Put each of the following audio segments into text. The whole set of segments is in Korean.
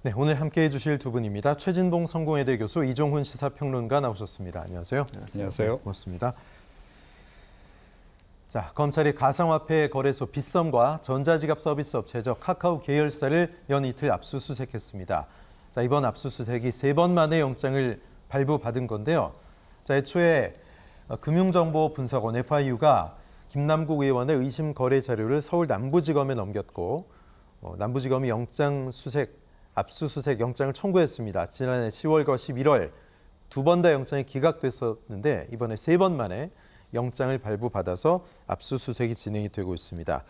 네, 오늘 함께해 주실 두 분입니다. 최진봉 성공회대 교수, 이종훈 시사평론가 나오셨습니다. 안녕하세요. 안녕하세요. 네, 고맙습니다. 자, 검찰이 가상화폐 거래소 빗썸과 전자지갑 서비스 업체죠. 카카오 계열사를 연 이틀 압수수색했습니다. 자, 이번 압수수색이 3번 만에 영장을 발부받은 건데요. 자, 애초에 금융정보분석원 FIU가 김남국 의원의 의심 거래 자료를 서울 남부지검에 넘겼고 남부지검이 압수수색 영장을 청구했습니다. 지난해 10월과 11월 두 번 다 영장이 기각됐었는데 이번에 3번 만에 영장을 발부받아서 압수수색이 진행이 되고 있습니다.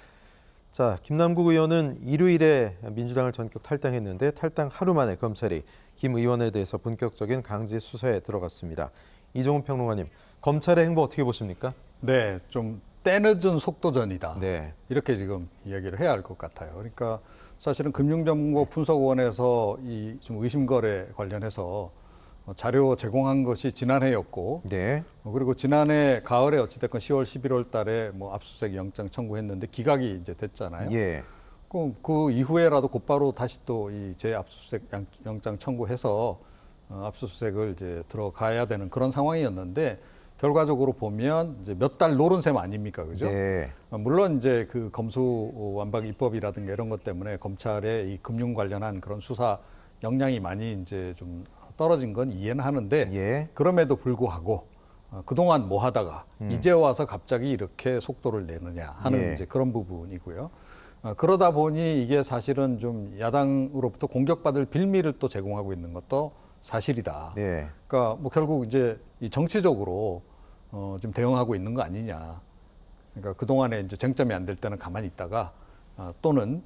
자, 김남국 의원은 일요일에 민주당을 전격 탈당했는데 탈당 하루 만에 검찰이 김 의원에 대해서 본격적인 강제 수사에 들어갔습니다. 이종훈 평론가님, 검찰의 행보 어떻게 보십니까? 네, 좀 때늦은 속도전이다. 네. 이렇게 지금 이야기를 해야 할 것 같아요. 그러니까 사실은 금융정보분석원에서 이 좀 의심거래 관련해서 자료 제공한 것이 지난해였고, 네. 그리고 지난해 가을에 어찌됐건 10월, 11월 달에 뭐 압수수색 영장 청구했는데 기각이 이제 됐잖아요. 예. 그럼 그 이후에라도 곧바로 다시 또 이 재압수수색 영장 청구해서 압수수색을 이제 들어가야 되는 그런 상황이었는데 결과적으로 보면 이제 몇 달 노른 셈 아닙니까, 그죠? 네. 물론 이제 그 검수완박 입법이라든가 이런 것 때문에 검찰의 이 금융 관련한 그런 수사 역량이 많이 이제 좀 떨어진 건 이해는 하는데 예. 그럼에도 불구하고 그동안 뭐 하다가 이제 와서 갑자기 이렇게 속도를 내느냐 하는 예. 이제 그런 부분이고요. 그러다 보니 이게 사실은 좀 야당으로부터 공격받을 빌미를 또 제공하고 있는 것도 사실이다. 네. 그러니까 뭐 결국 이제 이 정치적으로 좀 대응하고 있는 거 아니냐. 그러니까 그 동안에 이제 쟁점이 안 될 때는 가만히 있다가 또는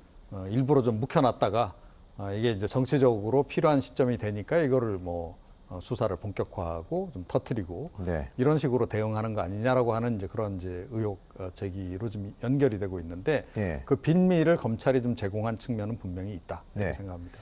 일부러 좀 묵혀놨다가 이게 이제 정치적으로 필요한 시점이 되니까 이거를 뭐 수사를 본격화하고 좀 터트리고 네. 이런 식으로 대응하는 거 아니냐라고 하는 이제 그런 이제 의혹 제기로 좀 연결이 되고 있는데 네. 그 빈미를 검찰이 좀 제공한 측면은 분명히 있다 이렇게 네. 생각합니다.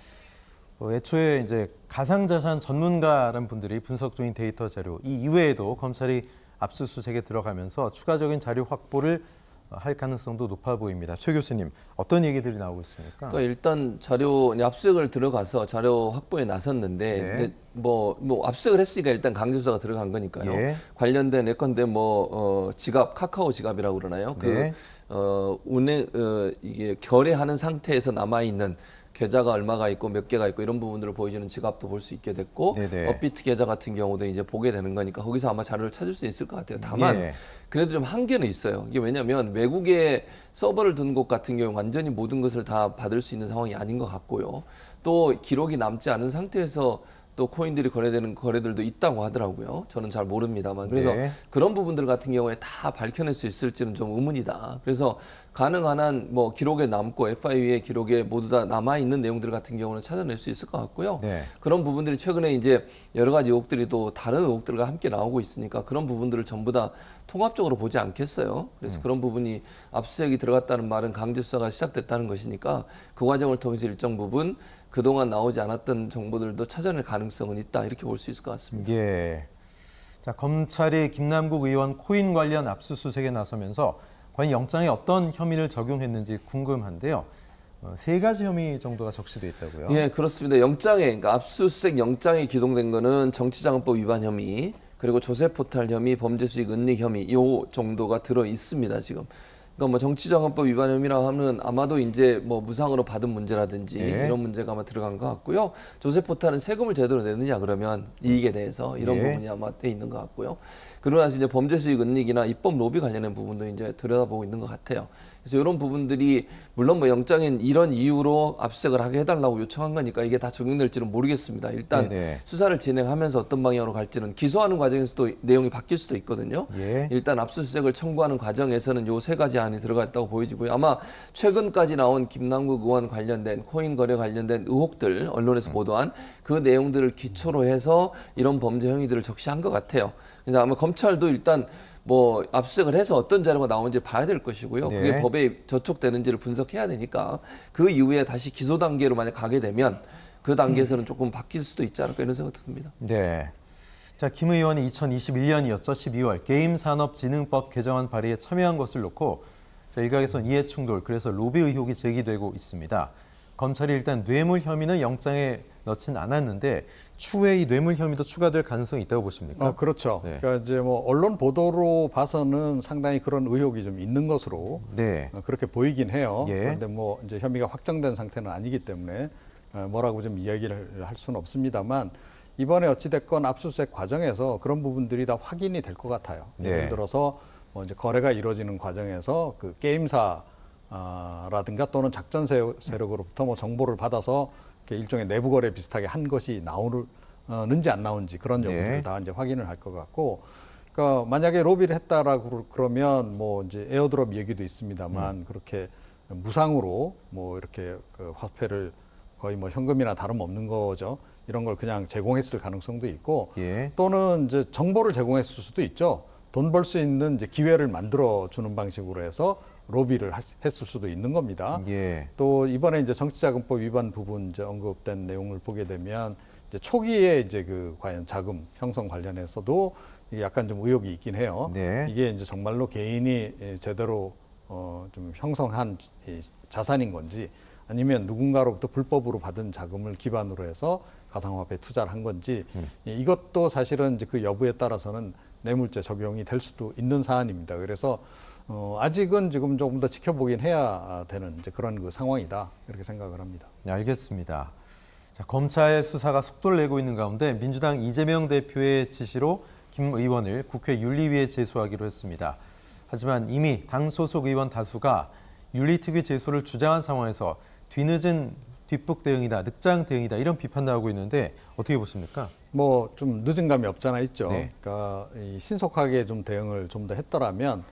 애초에 이제 가상자산 전문가라는 분들이 분석 중인 데이터 자료 이 이외에도 검찰이 압수수색에 들어가면서 추가적인 자료 확보를 할 가능성도 높아 보입니다. 최 교수님, 어떤 얘기들이 나오고 있습니까? 그러니까 일단 자료 압수수색을 들어가서 자료 확보에 나섰는데 네. 근데 뭐 압수수색을 했으니까 일단 강제 수사가 들어간 거니까요. 예. 관련된 예컨대 지갑 카카오 지갑이라고 그러나요? 네. 이게 결의하는 상태에서 남아 있는 계좌가 얼마가 있고 몇 개가 있고 이런 부분들을 보여주는 지갑도 볼 수 있게 됐고 네네. 업비트 계좌 같은 경우도 이제 보게 되는 거니까 거기서 아마 자료를 찾을 수 있을 것 같아요. 다만 예. 그래도 좀 한계는 있어요. 이게 왜냐하면 외국에 서버를 둔 곳 같은 경우 완전히 모든 것을 다 받을 수 있는 상황이 아닌 것 같고요. 또 기록이 남지 않은 상태에서 또 코인들이 거래되는 거래들도 있다고 하더라고요. 저는 잘 모릅니다만. 그래서 네. 그런 부분들 같은 경우에 다 밝혀낼 수 있을지는 좀 의문이다. 그래서 가능한 한 뭐 기록에 남고 FIU의 기록에 모두 다 남아 있는 내용들 같은 경우는 찾아낼 수 있을 것 같고요. 네. 그런 부분들이 최근에 이제 여러 가지 의혹들이 또 다른 의혹들과 함께 나오고 있으니까 그런 부분들을 전부 다 통합적으로 보지 않겠어요. 그래서 그런 부분이 압수수색이 들어갔다는 말은 강제 수사가 시작됐다는 것이니까 그 과정을 통해서 일정 부분 그동안 나오지 않았던 정보들도 찾아낼 가능성은 있다 이렇게 볼 수 있을 것 같습니다. 예. 자, 검찰이 김남국 의원 코인 관련 압수수색에 나서면서 과연 영장에 어떤 혐의를 적용했는지 궁금한데요. 3가지 혐의 정도가 적시돼 있다고요? 예, 그렇습니다. 그러니까 압수수색 영장이 기동된 거는 정치자금법 위반 혐의, 그리고 조세포탈 혐의, 범죄수익 은닉 혐의 요 정도가 들어 있습니다, 지금. 그러니까 뭐 정치자금법 위반 혐의라고 하면 아마도 이제 뭐 무상으로 받은 문제라든지 예. 이런 문제가 아마 들어간 것 같고요. 조세포탈은 세금을 제대로 내느냐 그러면 이익에 대해서 이런 예. 부분이 아마 돼 있는 것 같고요. 그러고 나서 이제 범죄수익 은닉이나 입법 로비 관련된 부분도 이제 들여다보고 있는 것 같아요. 그래서 이런 부분들이 물론 뭐 영장엔 이런 이유로 압수수색을 하게 해달라고 요청한 거니까 이게 다 적용될지는 모르겠습니다. 일단 네네. 수사를 진행하면서 어떤 방향으로 갈지는 기소하는 과정에서도 내용이 바뀔 수도 있거든요. 예. 일단 압수수색을 청구하는 과정에서는 요 3가지 안이 들어갔다고 보여지고요. 아마 최근까지 나온 김남국 의원 관련된 코인 거래 관련된 의혹들 언론에서 보도한 그 내용들을 기초로 해서 이런 범죄 행위들을 적시한 것 같아요. 그래서 아마 검찰도 일단 뭐 압수수색을 해서 어떤 자료가 나오는지 봐야 될 것이고요. 네. 그게 법에 저촉되는지를 분석해야 되니까 그 이후에 다시 기소 단계로 만약 가게 되면 그 단계에서는 조금 바뀔 수도 있지 않을까 이런 생각이 듭니다. 네. 자, 김 의원이 2021년이었죠. 12월 게임산업진흥법 개정안 발의에 참여한 것을 놓고 자, 일각에선 이해충돌, 그래서 로비 의혹이 제기되고 있습니다. 검찰이 일단 뇌물 혐의는 영장에 넣진 않았는데 추후에 이 뇌물 혐의도 추가될 가능성이 있다고 보십니까? 그렇죠. 네. 그러니까 이제 뭐 언론 보도로 봐서는 상당히 그런 의혹이 좀 있는 것으로 네. 그렇게 보이긴 해요. 예. 그런데 뭐 이제 혐의가 확정된 상태는 아니기 때문에 뭐라고 좀 이야기를 할 수는 없습니다만 이번에 어찌됐건 압수수색 과정에서 그런 부분들이 다 확인이 될 것 같아요. 네. 예를 들어서 뭐 이제 거래가 이루어지는 과정에서 그 게임사 라든가 또는 작전 세력으로부터 뭐 정보를 받아서 이렇게 일종의 내부 거래 비슷하게 한 것이 나오는지 안 나오는지 그런 여부들을 네. 다 이제 확인을 할 것 같고, 그러니까 만약에 로비를 했다라고 그러면 뭐 이제 에어드롭 얘기도 있습니다만 그렇게 무상으로 뭐 이렇게 그 화폐를 거의 뭐 현금이나 다름없는 거죠. 이런 걸 그냥 제공했을 가능성도 있고, 예. 또는 이제 정보를 제공했을 수도 있죠. 돈 벌 수 있는 이제 기회를 만들어 주는 방식으로 해서 로비를 했을 수도 있는 겁니다. 예. 또 이번에 이제 정치자금법 위반 부분 이제 언급된 내용을 보게 되면 이제 초기에 이제 그 과연 자금 형성 관련해서도 이게 약간 좀 의혹이 있긴 해요. 네. 이게 이제 정말로 개인이 제대로 좀 형성한 자산인 건지 아니면 누군가로부터 불법으로 받은 자금을 기반으로 해서 가상화폐 투자를 한 건지 이것도 사실은 이제 그 여부에 따라서는 뇌물죄 적용이 될 수도 있는 사안입니다. 그래서 아직은 지금 조금 더 지켜보긴 해야 되는 이제 그런 그 상황이다 이렇게 생각을 합니다. 네, 알겠습니다. 자, 검찰 수사가 속도를 내고 있는 가운데 민주당 이재명 대표의 지시로 김 의원을 국회 윤리위에 제소하기로 했습니다. 하지만 이미 당 소속 의원 다수가 윤리특위 제소를 주장한 상황에서 뒤늦은 뒷북 대응이다, 늑장 대응이다 이런 비판 나오고 있는데 어떻게 보십니까? 뭐 좀 늦은 감이 없잖아 있죠. 네. 그러니까 이 신속하게 좀 대응을 좀 더 했더라면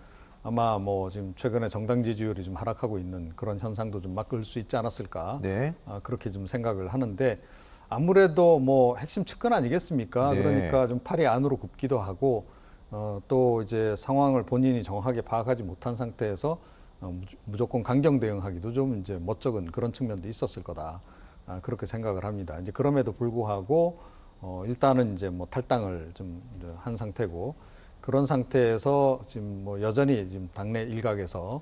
아마 뭐 지금 최근에 정당 지지율이 좀 하락하고 있는 그런 현상도 좀 막을 수 있지 않았을까. 네. 그렇게 좀 생각을 하는데 아무래도 뭐 핵심 측근 아니겠습니까? 네. 그러니까 좀 팔이 안으로 굽기도 하고 또 이제 상황을 본인이 정확하게 파악하지 못한 상태에서 무조건 강경 대응하기도 좀 이제 멋쩍은 그런 측면도 있었을 거다. 그렇게 생각을 합니다. 이제 그럼에도 불구하고 일단은 이제 뭐 탈당을 좀 한 상태고 그런 상태에서 지금 뭐 여전히 지금 당내 일각에서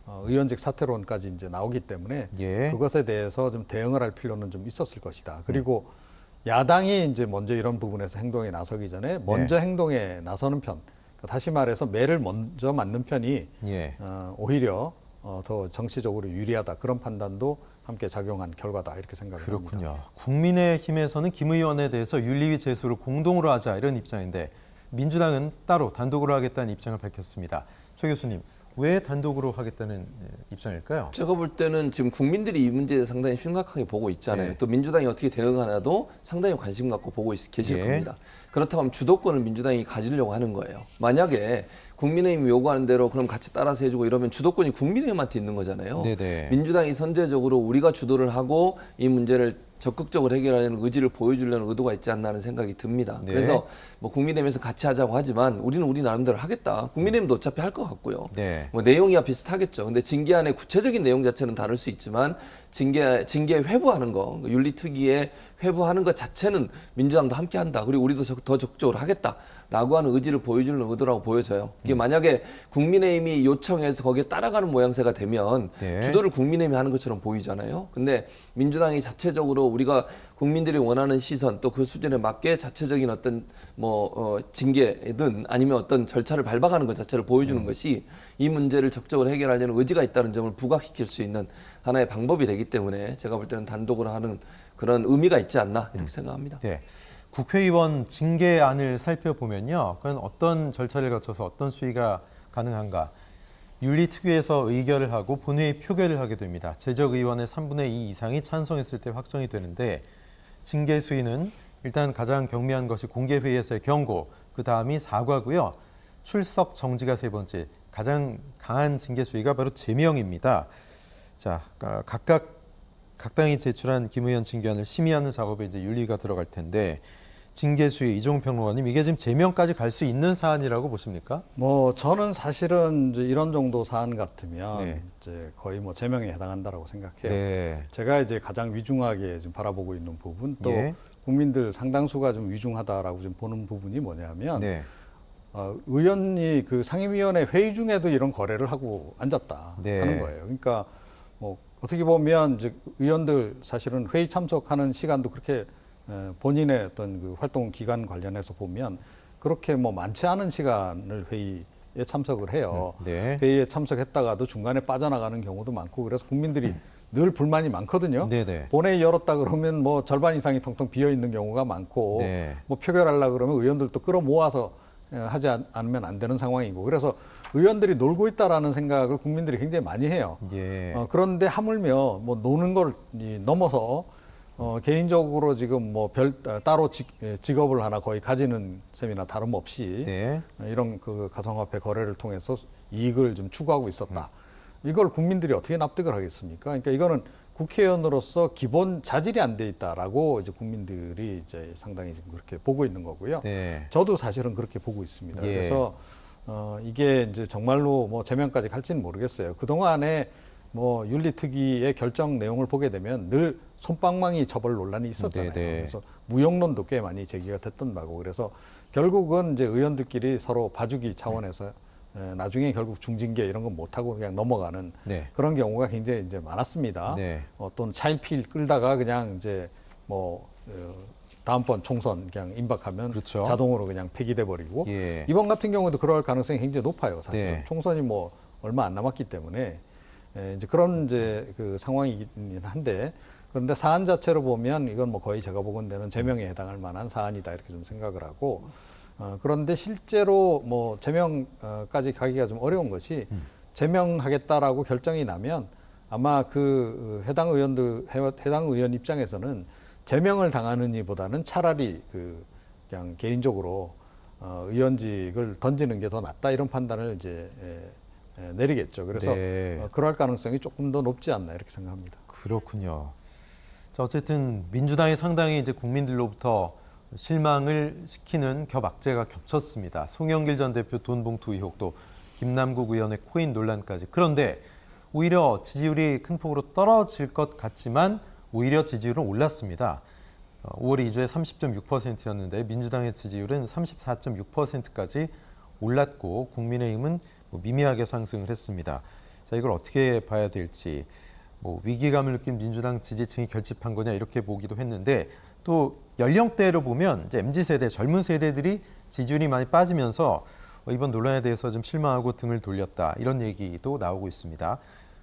의원직 사퇴론까지 이제 나오기 때문에 예. 그것에 대해서 좀 대응을 할 필요는 좀 있었을 것이다. 그리고 야당이 이제 먼저 이런 부분에서 행동에 나서기 전에 먼저 행동에 나서는 편, 그러니까 다시 말해서 매를 먼저 맞는 편이 예. 오히려 더 정치적으로 유리하다 그런 판단도 함께 작용한 결과다 이렇게 생각을 합니다. 그렇군요. 국민의힘에서는 김 의원에 대해서 윤리위 제소를 공동으로 하자 이런 입장인데 민주당은 따로 단독으로 하겠다는 입장을 밝혔습니다. 최 교수님, 왜 단독으로 하겠다는 입장일까요? 제가 볼 때는 지금 국민들이 이 문제에 상당히 심각하게 보고 있잖아요. 네. 또 민주당이 어떻게 대응하나도 상당히 관심 갖고 보고 계실 예. 겁니다. 그렇다고 하면 주도권을 민주당이 가지려고 하는 거예요. 만약에 국민의힘이 요구하는 대로 그럼 같이 따라서 해주고 이러면 주도권이 국민의힘한테 있는 거잖아요. 네네. 민주당이 선제적으로 우리가 주도를 하고 이 문제를 적극적으로 해결하려는 의지를 보여주려는 의도가 있지 않나 하는 생각이 듭니다. 네. 그래서 뭐 국민의힘에서 같이 하자고 하지만 우리는 우리 나름대로 하겠다. 국민의힘도 어차피 할 것 같고요. 네. 뭐 내용이야 비슷하겠죠. 근데 징계안의 구체적인 내용 자체는 다를 수 있지만 징계 회부하는 거, 윤리특위에 회부하는 것 자체는 민주당도 함께 한다. 그리고 우리도 더 적극적으로 하겠다라고 하는 의지를 보여주는 의도라고 보여져요. 이게 만약에 국민의힘이 요청해서 거기에 따라가는 모양새가 되면 네. 주도를 국민의힘이 하는 것처럼 보이잖아요. 근데 민주당이 자체적으로 우리가 국민들이 원하는 시선 또 그 수준에 맞게 자체적인 어떤 징계든 아니면 어떤 절차를 밟아가는 것 자체를 보여주는 것이 이 문제를 적극적으로 해결하려는 의지가 있다는 점을 부각시킬 수 있는 하나의 방법이 되기 때문에 제가 볼 때는 단독으로 하는 그런 의미가 있지 않나 이렇게 생각합니다. 네. 국회의원 징계안을 살펴보면요. 그건 어떤 절차를 거쳐서 어떤 수위가 가능한가. 윤리특위에서 의결을 하고 본회의 표결을 하게 됩니다. 제적의원의 3분의 2 이상이 찬성했을 때 확정이 되는데 징계 수위는 일단 가장 경미한 것이 공개회의에서의 경고, 그 다음이 사과고요. 출석 정지가 세 번째, 가장 강한 징계 수위가 바로 제명입니다. 자, 각 당이 제출한 김 의원 징계안을 심의하는 작업에 이제 윤리가 들어갈 텐데 징계 수위 이종훈 평론가님 이게 지금 제명까지 갈 수 있는 사안이라고 보십니까? 뭐 저는 사실은 이제 이런 정도 사안 같으면 네. 이제 거의 뭐 제명에 해당한다라고 생각해요. 네. 제가 이제 가장 위중하게 지금 바라보고 있는 부분 또 예. 국민들 상당수가 좀 위중하다라고 지금 보는 부분이 뭐냐면 네. 의원이 그 상임위원회 회의 중에도 이런 거래를 하고 앉았다 네. 하는 거예요. 그러니까 뭐 어떻게 보면 이제 의원들 사실은 회의 참석하는 시간도 그렇게 본인의 어떤 그 활동 기간 관련해서 보면 그렇게 뭐 많지 않은 시간을 회의에 참석을 해요. 네. 회의에 참석했다가도 중간에 빠져나가는 경우도 많고 그래서 국민들이 늘 불만이 많거든요. 네네. 본회의 열었다 그러면 뭐 절반 이상이 텅텅 비어 있는 경우가 많고 네. 뭐 표결하려 그러면 의원들도 끌어모아서 하지 않으면 안 되는 상황이고 그래서 의원들이 놀고 있다라는 생각을 국민들이 굉장히 많이 해요. 예. 그런데 하물며 뭐 노는 걸 넘어서 개인적으로 지금 뭐 따로 직업을 하나 거의 가지는 셈이나 다름없이 네. 이런 그 가상화폐 거래를 통해서 이익을 좀 추구하고 있었다. 이걸 국민들이 어떻게 납득을 하겠습니까? 그러니까 이거는 국회의원으로서 기본 자질이 안 돼 있다라고 이제 국민들이 이제 상당히 지금 그렇게 보고 있는 거고요. 네. 저도 사실은 그렇게 보고 있습니다. 예. 그래서 이게 이제 정말로 뭐 제명까지 갈지는 모르겠어요. 그 동안에 뭐 윤리특위의 결정 내용을 보게 되면 늘 솜방망이 처벌 논란이 있었잖아요. 네네. 그래서 무용론도 꽤 많이 제기가 됐던 바고 그래서 결국은 이제 의원들끼리 서로 봐주기 차원에서 나중에 결국 중징계 이런 건 못하고 그냥 넘어가는 네. 그런 경우가 굉장히 이제 많았습니다. 네. 또는 차일피일 끌다가 그냥 이제 뭐 다음번 총선 그냥 임박하면 그렇죠. 자동으로 그냥 폐기돼 버리고 예. 이번 같은 경우도 그럴 가능성이 굉장히 높아요. 사실 네. 총선이 뭐 얼마 안 남았기 때문에 이제 그런 이제 그 상황이긴 한데 그런데 사안 자체로 보면 이건 뭐 거의 제가 보건대는 제명에 해당할 만한 사안이다 이렇게 좀 생각을 하고 그런데 실제로 뭐 제명까지 가기가 좀 어려운 것이 제명하겠다라고 결정이 나면 아마 그 해당 의원 입장에서는 제명을 당하는 이보다는 차라리 그 그냥 개인적으로 의원직을 던지는 게 더 낫다 이런 판단을 이제 내리겠죠. 그래서 네. 그럴 가능성이 조금 더 높지 않나 이렇게 생각합니다. 그렇군요. 자, 어쨌든 민주당이 상당히 이제 국민들로부터 실망을 시키는 겹악재가 겹쳤습니다. 송영길 전 대표 돈 봉투 의혹도 김남국 의원의 코인 논란까지. 그런데 오히려 지지율이 큰 폭으로 떨어질 것 같지만 오히려 지지율은 올랐습니다. 5월 2주에 30.6%였는데 민주당의 지지율은 34.6%까지 올랐고 국민의힘은 미미하게 상승을 했습니다. 자, 이걸 어떻게 봐야 될지 위기감을 느낀 민주당 지지층이 결집한 거냐 이렇게 보기도 했는데 또 연령대로 보면 이제 MZ세대 젊은 세대들이 지지율이 많이 빠지면서 이번 논란에 대해서 좀 실망하고 등을 돌렸다 이런 얘기도 나오고 있습니다.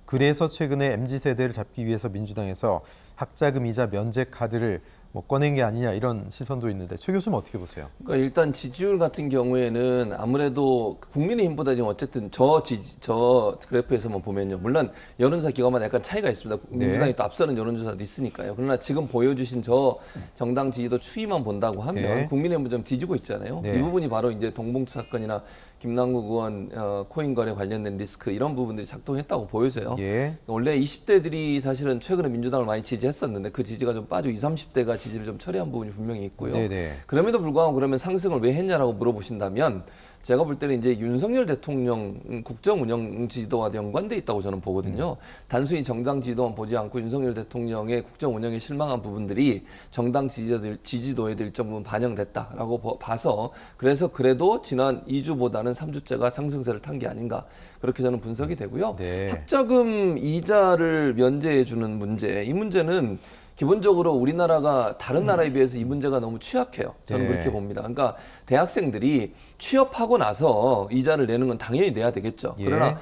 그래서 최근에 MZ세대를 잡기 위해서 민주당에서 학자금 이자 면제 카드를 꺼낸 게 아니냐 이런 시선도 있는데 최 교수는 어떻게 보세요? 그러니까 일단 지지율 같은 경우에는 아무래도 국민의힘보다 지금 어쨌든 저 그래프에서만 보면요. 물론 여론조사 기관마다 약간 차이가 있습니다. 민주당이 또 앞서는 여론조사도 있으니까요. 그러나 지금 보여주신 저 정당 지지도 추이만 본다고 하면 네. 국민의힘은 좀 뒤지고 있잖아요. 네. 이 부분이 바로 이제 동봉투 사건이나 김남국 의원 코인 거래 관련된 리스크 이런 부분들이 작동했다고 보여져요. 예. 원래 20대들이 사실은 최근에 민주당을 많이 지지했었는데 그 지지가 좀 빠지고 20, 30대가 지지를 좀 처리한 부분이 분명히 있고요. 네네. 그럼에도 불구하고 그러면 상승을 왜 했냐라고 물어보신다면 제가 볼 때는 이제 윤석열 대통령 국정 운영 지지도와 연관돼 있다고 저는 보거든요. 단순히 정당 지지도만 보지 않고 윤석열 대통령의 국정 운영에 실망한 부분들이 정당 지지도에도 일정 부분 반영됐다라고 봐서 그래서 그래도 지난 2주보다는 3주째가 상승세를 탄 게 아닌가 그렇게 저는 분석이 되고요. 네. 학자금 이자를 면제해 주는 문제, 이 문제는 기본적으로 우리나라가 다른 나라에 비해서 이 문제가 너무 취약해요. 저는 네. 그렇게 봅니다. 그러니까 대학생들이 취업하고 나서 이자를 내는 건 당연히 내야 되겠죠. 예. 그러나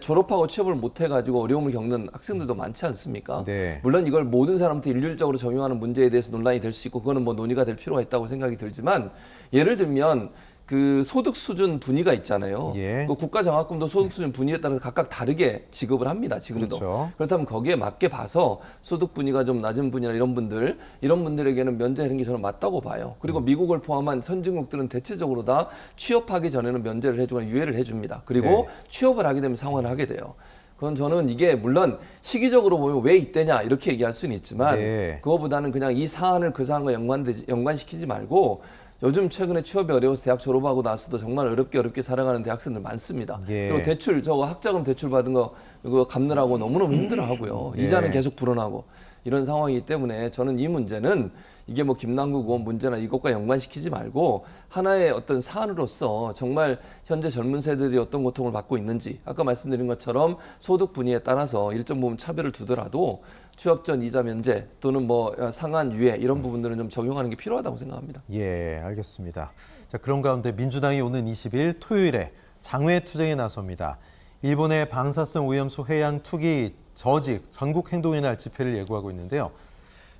졸업하고 취업을 못 해가지고 어려움을 겪는 학생들도 많지 않습니까? 네. 물론 이걸 모든 사람한테 일률적으로 적용하는 문제에 대해서 논란이 될 수 있고 그거는 뭐 논의가 될 필요가 있다고 생각이 들지만 예를 들면 그 소득 수준 분위가 있잖아요. 예. 그 국가 장학금도 소득 수준 분위에 따라서 각각 다르게 지급을 합니다. 지금도. 그렇죠. 그렇다면 거기에 맞게 봐서 소득 분위가 좀 낮은 분이나 이런 분들에게는 면제하는 게 저는 맞다고 봐요. 그리고 미국을 포함한 선진국들은 대체적으로 다 취업하기 전에는 면제를 해주거나 유예를 해줍니다. 그리고 네. 취업을 하게 되면 상환을 하게 돼요. 그건 저는 이게 물론 시기적으로 보면 왜 이때냐 이렇게 얘기할 수는 있지만 네. 그거보다는 그냥 이 사안을 그 사안과 연관시키지 말고 요즘 최근에 취업이 어려워서 대학 졸업하고 나서도 정말 어렵게 살아가는 대학생들 많습니다. 예. 그리고 대출, 저거 학자금 대출 받은 거 이거 갚느라고 너무너무 힘들어하고요. 네. 이자는 계속 불어나고 이런 상황이기 때문에 저는 이 문제는 이게 뭐 김남국 의원 문제나 이것과 연관시키지 말고 하나의 어떤 사안으로서 정말 현재 젊은 세대들이 어떤 고통을 받고 있는지 아까 말씀드린 것처럼 소득 분위에 따라서 일정 부분 차별을 두더라도 취업 전 이자 면제 또는 뭐 상한 유예 이런 부분들은 좀 적용하는 게 필요하다고 생각합니다. 예, 알겠습니다. 자, 그런 가운데 민주당이 오는 20일 토요일에 장외 투쟁에 나섭니다. 일본의 방사성 오염수 해양 투기 저직 전국 행동의 날 집회를 예고하고 있는데요.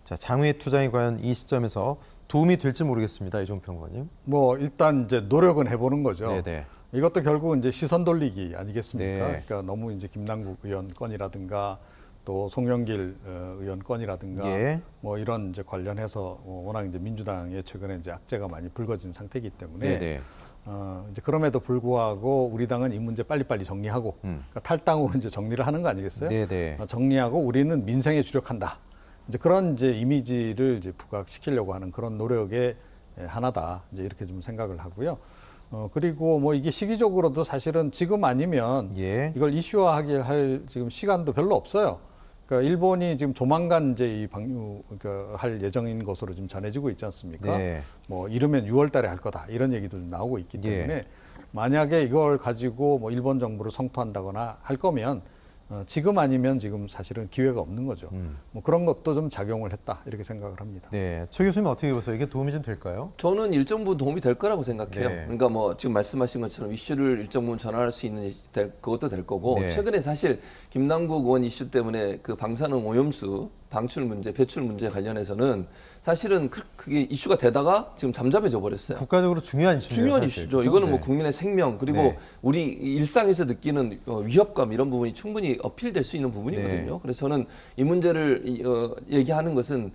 자, 장외 투쟁이 과연 이 시점에서 도움이 될지 모르겠습니다. 이종 평론가님. 뭐 일단 이제 노력은 해보는 거죠. 네네. 이것도 결국은 이제 시선 돌리기 아니겠습니까? 네. 그러니까 너무 이제 김남국 의원 건이라든가 또 송영길 의원 건이라든가 예. 뭐 이런 이제 관련해서 워낙 이제 민주당의 최근에 이제 악재가 많이 불거진 상태이기 때문에 네네. 이제 그럼에도 불구하고 우리 당은 이 문제 빨리빨리 정리하고 그러니까 탈당으로 이제 정리를 하는 거 아니겠어요? 네네. 정리하고 우리는 민생에 주력한다. 이제 그런 이제 이미지를 이제 부각시키려고 하는 그런 노력의 하나다. 이제 이렇게 좀 생각을 하고요. 그리고 뭐 이게 시기적으로도 사실은 지금 아니면 예. 이걸 이슈화하게 할 지금 시간도 별로 없어요. 그러니까 일본이 지금 조만간 이제 이 방류할 예정인 것으로 지금 전해지고 있지 않습니까? 네. 뭐 이르면 6월 달에 할 거다. 이런 얘기도 좀 나오고 있기 예. 때문에 만약에 이걸 가지고 뭐 일본 정부를 성토한다거나 할 거면 지금 아니면 지금 사실은 기회가 없는 거죠. 뭐 그런 것도 좀 작용을 했다. 이렇게 생각을 합니다. 네. 최 교수님 어떻게 보세요? 이게 도움이 좀 될까요? 저는 일정 부분 도움이 될 거라고 생각해요. 네. 그러니까 뭐 지금 말씀하신 것처럼 이슈를 일정 부분 전환할 수 있는 그것도 될 거고 네. 최근에 사실 김남국 의원 이슈 때문에 그 방사능 오염수 방출 문제, 배출 문제 관련해서는 사실은 그게 이슈가 되다가 지금 잠잠해져 버렸어요. 국가적으로 중요한 이슈죠. 중요한 사실. 이슈죠. 그렇죠? 이거는 뭐 네. 국민의 생명 그리고 네. 우리 일상에서 느끼는 위협감 이런 부분이 충분히 어필될 수 있는 부분이거든요. 네. 그래서 저는 이 문제를 얘기하는 것은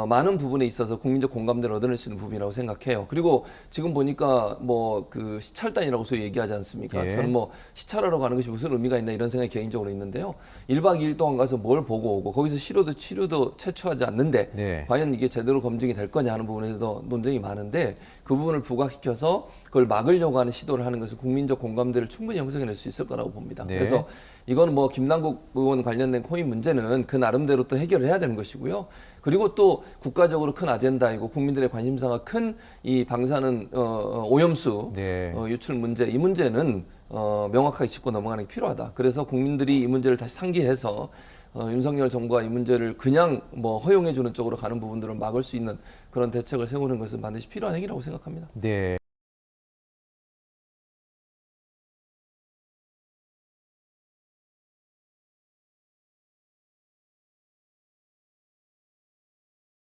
많은 부분에 있어서 국민적 공감대를 얻어낼 수 있는 부분이라고 생각해요. 그리고 지금 보니까 뭐 그 시찰단이라고 소위 얘기하지 않습니까? 예. 저는 뭐 시찰하러 가는 것이 무슨 의미가 있나 이런 생각이 개인적으로 있는데요. 1박 2일 동안 가서 뭘 보고 오고 거기서 치료도 채취하지 않는데 네. 과연 이게 제대로 검증이 될 거냐 하는 부분에서도 논쟁이 많은데 그 부분을 부각시켜서 그걸 막으려고 하는 시도를 하는 것은 국민적 공감대를 충분히 형성해낼 수 있을 거라고 봅니다. 네. 그래서 이건 뭐 김남국 의원 관련된 코인 문제는 그 나름대로 또 해결을 해야 되는 것이고요. 그리고 또 국가적으로 큰 아젠다이고 국민들의 관심사가 큰 이 방사능 오염수 네. 유출 문제 이 문제는 명확하게 짚고 넘어가는 게 필요하다. 그래서 국민들이 이 문제를 다시 상기해서 윤석열 정부가 이 문제를 그냥 뭐 허용해 주는 쪽으로 가는 부분들을 막을 수 있는 그런 대책을 세우는 것은 반드시 필요한 행위라고 생각합니다. 네.